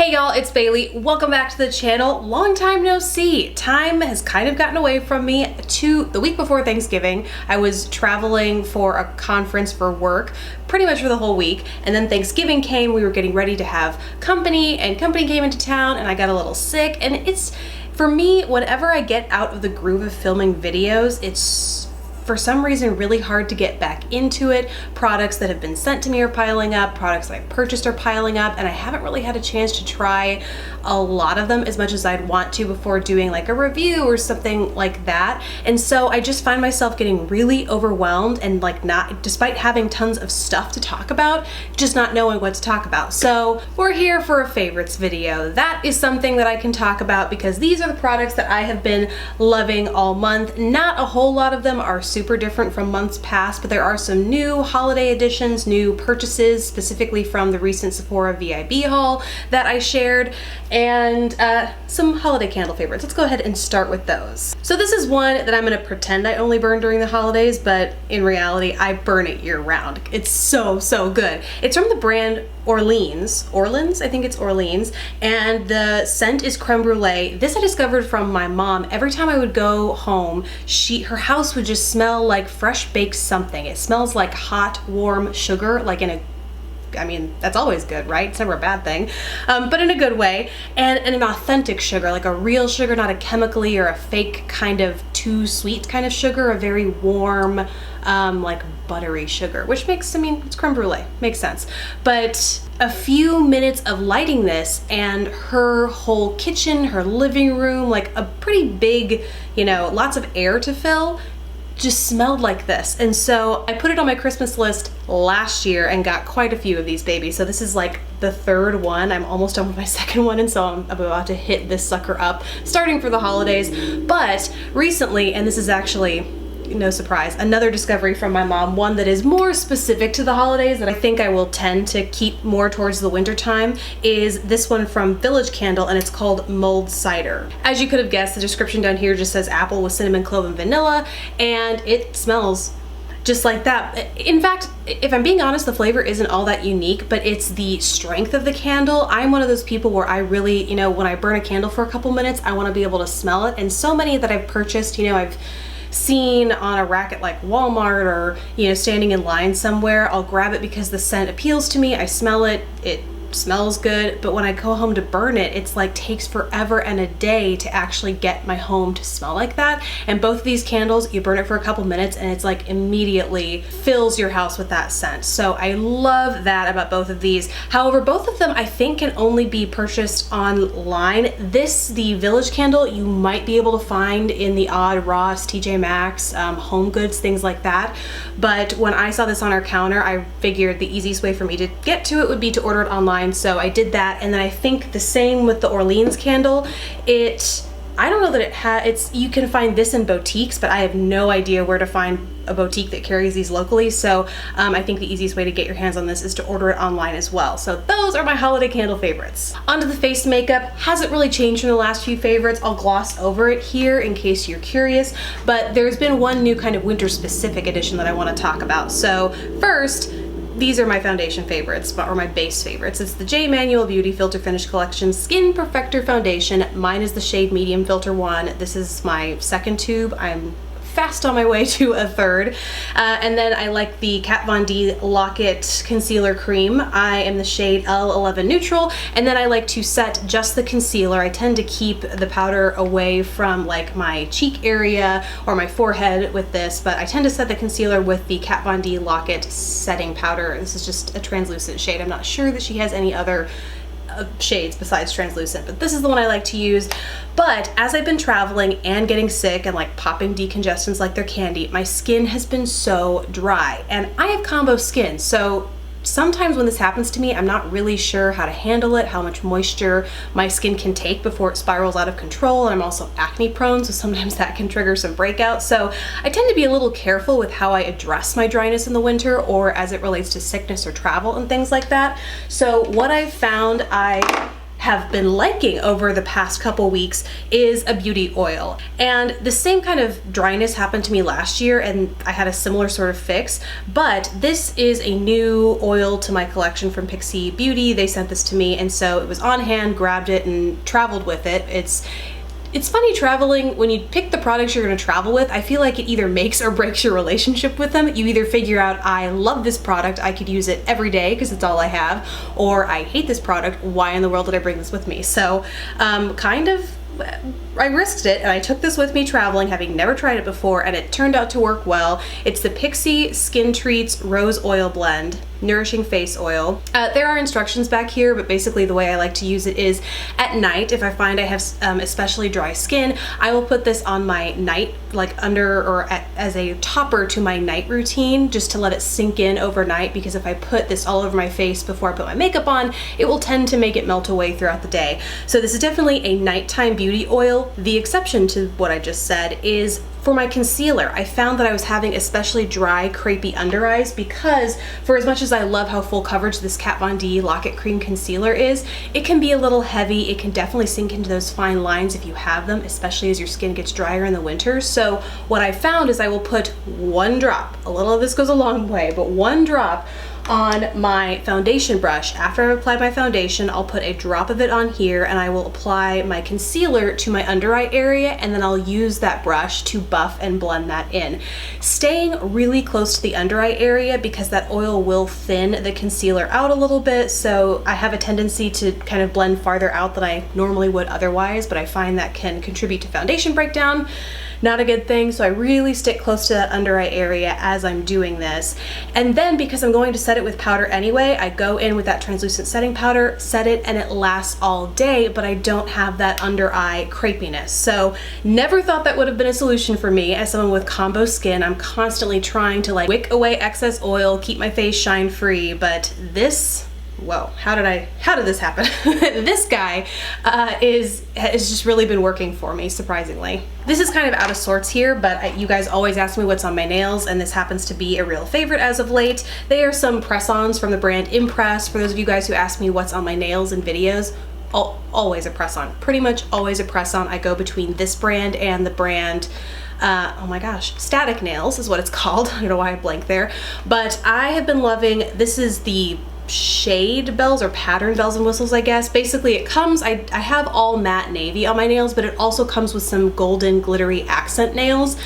Hey y'all, it's Bailey. Welcome back to the channel. Long time no see. Time has kind of gotten away from me. The week before Thanksgiving, I was traveling for a conference for work pretty much for the whole week, and then Thanksgiving came. We were getting ready to have company, and company came into town, and I got a little sick. And it's, for me, whenever I get out of the groove of filming videos, it's for some reason really hard to get back into it. Products that have been sent to me are piling up, products that I purchased are piling up, and I haven't really had a chance to try a lot of them as much as I'd want to before doing like a review or something like that. And so I just find myself getting really overwhelmed and like not, despite having tons of stuff to talk about, just not knowing what to talk about. So we're here for a favorites video. That is something that I can talk about because these are the products that I have been loving all month. Not a whole lot of them are super different from months past, but there are some new holiday additions, new purchases, specifically from the recent Sephora VIB haul that I shared, and some holiday candle favorites. Let's go ahead and start with those. So this is one that I'm gonna pretend I only burn during the holidays, but in reality, I burn it year round. It's so good. It's from the brand Orleans, I think it's Orleans, and the scent is creme brulee. This I discovered from my mom. Every time I would go home, her house would just smell like fresh baked something. It smells like hot, warm sugar, like in a, I mean, that's always good, right? It's never a bad thing, but in a good way, and an authentic sugar, like a real sugar, not a chemically or a fake kind of too sweet kind of sugar, a very warm, like buttery sugar, which makes, I mean, it's creme brulee, makes sense. But a few minutes of lighting this and her whole kitchen, her living room, like a pretty big, you know, lots of air to fill, just smelled like this. And so I put it on my Christmas list last year and got quite a few of these babies. So this is like the third one. I'm almost done with my second one, and so I'm about to hit this sucker up starting for the holidays. But recently, and this is actually no surprise, another discovery from my mom, one that is more specific to the holidays that I think I will tend to keep more towards the winter time, is this one from Village Candle, and it's called Mulled Cider. As you could have guessed, the description down here just says apple with cinnamon, clove, and vanilla, and it smells just like that. In fact, if I'm being honest, the flavor isn't all that unique, but it's the strength of the candle. I'm one of those people where I really, you know, when I burn a candle for a couple minutes, I want to be able to smell it. And so many that I've purchased, you know, I've seen on a rack at like Walmart, or, you know, standing in line somewhere, I'll grab it because the scent appeals to me. I smell it, it smells good, but when I go home to burn it, it's like takes forever and a day to actually get my home to smell like that. And both of these candles, you burn it for a couple minutes and it's like immediately fills your house with that scent. So I love that about both of these. However, both of them I think can only be purchased online. This, the Village Candle, you might be able to find in the odd Ross, TJ Maxx, Home Goods, things like that. But when I saw this on our counter, I figured the easiest way for me to get to it would be to order it online. So I did that, and then I think the same with the Orleans candle. I don't know that you can find this in boutiques, but I have no idea where to find a boutique that carries these locally. So I think the easiest way to get your hands on this is to order it online as well. So those are my holiday candle favorites. Onto the face makeup. Hasn't really changed from the last few favorites. I'll gloss over it here in case you're curious, but there's been one new kind of winter specific edition that I want to talk about. So first, these are my foundation favorites, or my base favorites. It's the J. Manual Beauty Filter Finish Collection Skin Perfector Foundation. Mine is the shade Medium Filter 1. This is my second tube. I'm fast on my way to a third. And then I like the Kat Von D Lock-It Concealer Cream. I am the shade L11 Neutral, and then I like to set just the concealer. I tend to keep the powder away from like my cheek area or my forehead with this, but I tend to set the concealer with the Kat Von D Lock-It Setting Powder. This is just a translucent shade. I'm not sure that she has any other shades besides translucent, but this is the one I like to use. But as I've been traveling and getting sick and like popping decongestants like they're candy, my skin has been so dry, and I have combo skin, so sometimes when this happens to me, I'm not really sure how to handle it, how much moisture my skin can take before it spirals out of control. And I'm also acne prone, so sometimes that can trigger some breakouts. So I tend to be a little careful with how I address my dryness in the winter, or as it relates to sickness or travel and things like that. So what I've found I have been liking over the past couple weeks is a beauty oil. And the same kind of dryness happened to me last year and I had a similar sort of fix, but this is a new oil to my collection from Pixie Beauty. They sent this to me and so it was on hand, grabbed it and traveled with it. It's funny traveling, when you pick the products you're gonna travel with, I feel like it either makes or breaks your relationship with them. You either figure out, I love this product, I could use it every day because it's all I have, or I hate this product, why in the world did I bring this with me? So I risked it and I took this with me traveling, having never tried it before, and it turned out to work well. It's the Pixie Skin Treats Rose Oil Blend Nourishing Face Oil. There are instructions back here, but basically the way I like to use it is at night. If I find I have especially dry skin, I will put this on my night, like under or as a topper to my night routine, just to let it sink in overnight, because if I put this all over my face before I put my makeup on, it will tend to make it melt away throughout the day. So this is definitely a nighttime beauty oil. The exception to what I just said is for my concealer. I found that I was having especially dry, crepey under eyes because for as much as I love how full coverage this Kat Von D Lock-It Cream Concealer is, it can be a little heavy. It can definitely sink into those fine lines if you have them, especially as your skin gets drier in the winter. So what I found is I will put one drop, a little of this goes a long way, but one drop on my foundation brush. After I've applied my foundation, I'll put a drop of it on here and I will apply my concealer to my under eye area, and then I'll use that brush to buff and blend that in. Staying really close to the under eye area because that oil will thin the concealer out a little bit, so I have a tendency to kind of blend farther out than I normally would otherwise, but I find that can contribute to foundation breakdown. Not a good thing, so I really stick close to that under eye area as I'm doing this. And then because I'm going to set it with powder anyway, I go in with that translucent setting powder, set it, and it lasts all day, but I don't have that under eye crepiness. So never thought that would have been a solution for me as someone with combo skin. I'm constantly trying to like wick away excess oil, keep my face shine free, but this, whoa, how did this happen? This guy has just really been working for me, surprisingly. This is kind of out of sorts here, but you guys always ask me what's on my nails, and this happens to be a real favorite as of late. They are some press-ons from the brand Impress. For those of you guys who ask me what's on my nails in videos, always a press-on. Pretty much always a press-on. I go between this brand and the brand oh my gosh, Static Nails is what it's called. I don't know why I blanked there, but I have been loving, this is the shade bells or pattern bells and whistles, I guess. Basically it comes, I have all matte navy on my nails, but it also comes with some golden glittery accent nails.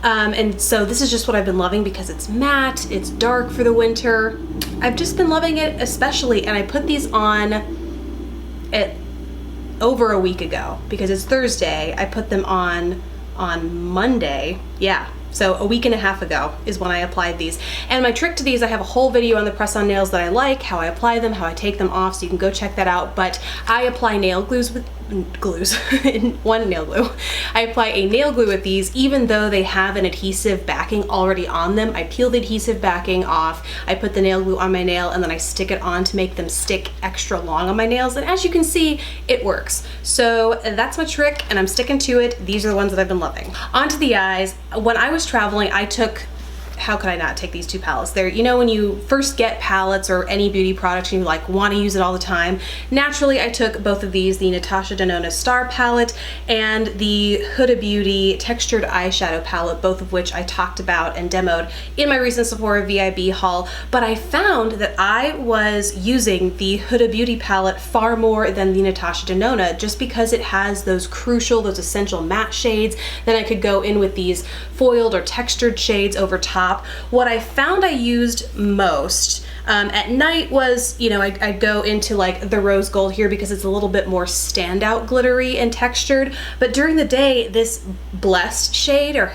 And so this is just what I've been loving because it's matte, it's dark for the winter. I've just been loving it especially, and I put these on over a week ago because it's Thursday. I put them on Monday. Yeah. So a week and a half ago is when I applied these. And my trick to these, I have a whole video on the press-on nails that I like, how I apply them, how I take them off, so you can go check that out. But I apply nail glues with one nail glue. I apply a nail glue with these even though they have an adhesive backing already on them. I peel the adhesive backing off, I put the nail glue on my nail, and then I stick it on to make them stick extra long on my nails. And as you can see, it works. So that's my trick and I'm sticking to it. These are the ones that I've been loving. Onto the eyes. When I was traveling, I took, how could I not take these two palettes? They're, you know, when you first get palettes or any beauty product and you like want to use it all the time, naturally I took both of these, the Natasha Denona Star palette and the Huda Beauty Textured Eyeshadow palette, both of which I talked about and demoed in my recent Sephora VIB haul. But I found that I was using the Huda Beauty palette far more than the Natasha Denona, just because it has those crucial, those essential matte shades. Then I could go in with these foiled or textured shades over top. What I found I used most at night was, you know, I'd go into like the rose gold here because it's a little bit more standout glittery and textured, but during the day this blessed shade, or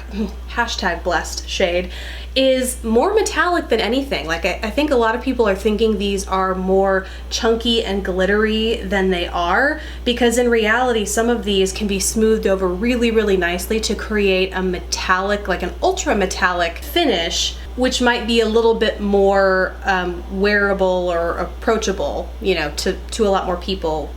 hashtag blessed shade, is more metallic than anything. Like I think a lot of people are thinking these are more chunky and glittery than they are, because in reality some of these can be smoothed over really, really nicely to create a metallic, like an ultra metallic finish, which might be a little bit more wearable or approachable, you know, to a lot more people,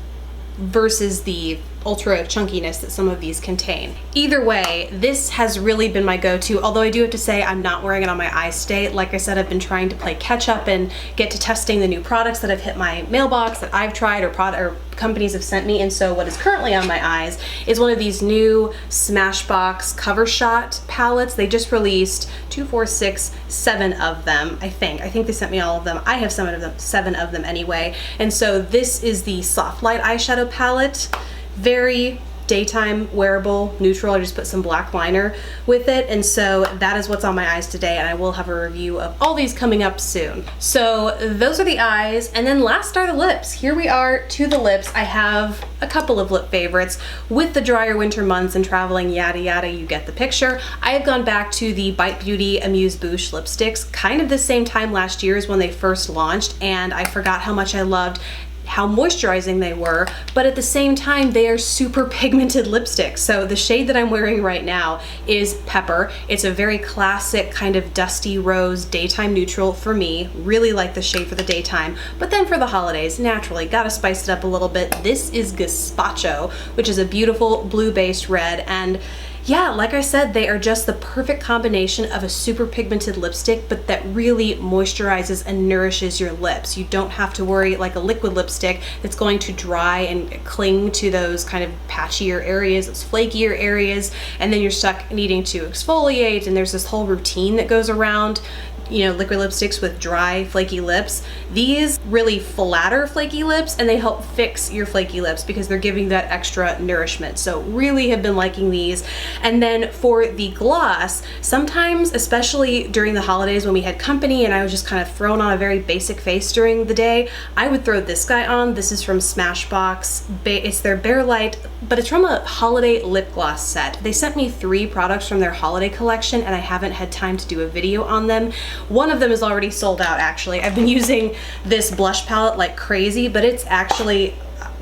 versus the ultra chunkiness that some of these contain. Either way, this has really been my go-to, although I do have to say I'm not wearing it on my eyes today. Like I said, I've been trying to play catch up and get to testing the new products that have hit my mailbox that I've tried or companies have sent me, and so what is currently on my eyes is one of these new Smashbox Cover Shot palettes. They just released 2, 4, 6, 7 of them, I think they sent me all of them. I have 7 of them anyway, and so this is the Soft Light eyeshadow palette. Very daytime wearable, neutral. I just put some black liner with it, and so that is what's on my eyes today, and I will have a review of all these coming up soon. So those are the eyes, and then last are the lips. Here we are to the lips. I have a couple of lip favorites. With the drier winter months and traveling, yada yada, you get the picture. I have gone back to the Bite Beauty Amuse Bouche lipsticks kind of the same time last year as when they first launched, and I forgot how much I loved how moisturizing they were, but at the same time, they are super pigmented lipsticks. So the shade that I'm wearing right now is Pepper. It's a very classic kind of dusty rose daytime neutral for me. Really like the shade for the daytime, but then for the holidays, naturally, gotta spice it up a little bit. This is Gazpacho, which is a beautiful blue-based red, and yeah, like I said, they are just the perfect combination of a super pigmented lipstick, but that really moisturizes and nourishes your lips. You don't have to worry like a liquid lipstick that's going to dry and cling to those kind of patchier areas, those flakier areas, and then you're stuck needing to exfoliate, and there's this whole routine that goes around, you know, liquid lipsticks with dry, flaky lips. These really flatter flaky lips, and they help fix your flaky lips because they're giving that extra nourishment. So really have been liking these. And then for the gloss, sometimes, especially during the holidays when we had company and I was just kind of thrown on a very basic face during the day, I would throw this guy on. This is from Smashbox. It's their Bare Light, but it's from a holiday lip gloss set. They sent me 3 products from their holiday collection, and I haven't had time to do a video on them. One of them is already sold out, actually. I've been using this blush palette like crazy, but it's actually,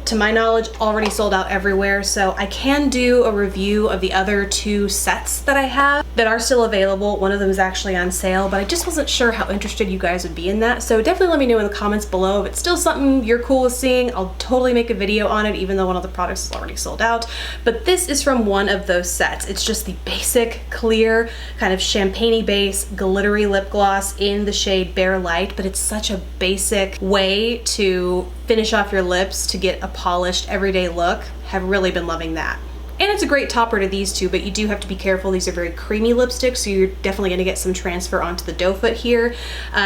to my knowledge, already sold out everywhere. So I can do a review of the other 2 sets that I have that are still available. One of them is actually on sale, but I just wasn't sure how interested you guys would be in that. So definitely let me know in the comments below if it's still something you're cool with seeing. I'll totally make a video on it, even though one of the products is already sold out. But this is from one of those sets. It's just the basic, clear, kind of champagne-y base, glittery lip gloss in the shade Bare Light, but it's such a basic way to finish off your lips to get a polished everyday look. Have really been loving that. And it's a great topper to these 2, but you do have to be careful. These are very creamy lipsticks, so you're definitely gonna get some transfer onto the doe foot here.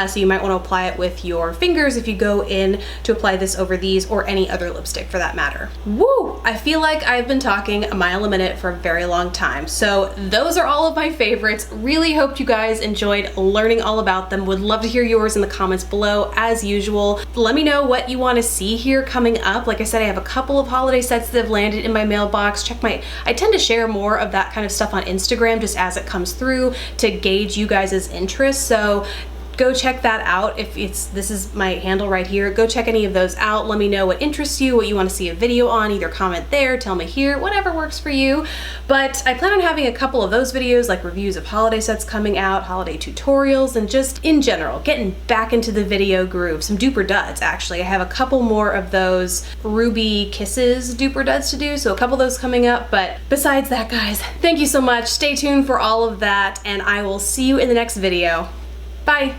So you might wanna apply it with your fingers if you go in to apply this over these or any other lipstick for that matter. Woo! I feel like I've been talking a mile a minute for a very long time. So those are all of my favorites. Really hope you guys enjoyed learning all about them. Would love to hear yours in the comments below, as usual. Let me know what you wanna see here coming up. Like I said, I have a couple of holiday sets that have landed in my mailbox. I tend to share more of that kind of stuff on Instagram just as it comes through to gauge you guys' interest. So go check that out. If this is my handle right here, go check any of those out. Let me know what interests you, what you want to see a video on. Either comment there, tell me here, whatever works for you. But I plan on having a couple of those videos, like reviews of holiday sets coming out, holiday tutorials, and just in general, getting back into the video groove. Some duper duds, actually. I have a couple more of those Ruby Kisses duper duds to do, so a couple of those coming up. But besides that, guys, thank you so much. Stay tuned for all of that, and I will see you in the next video. Bye.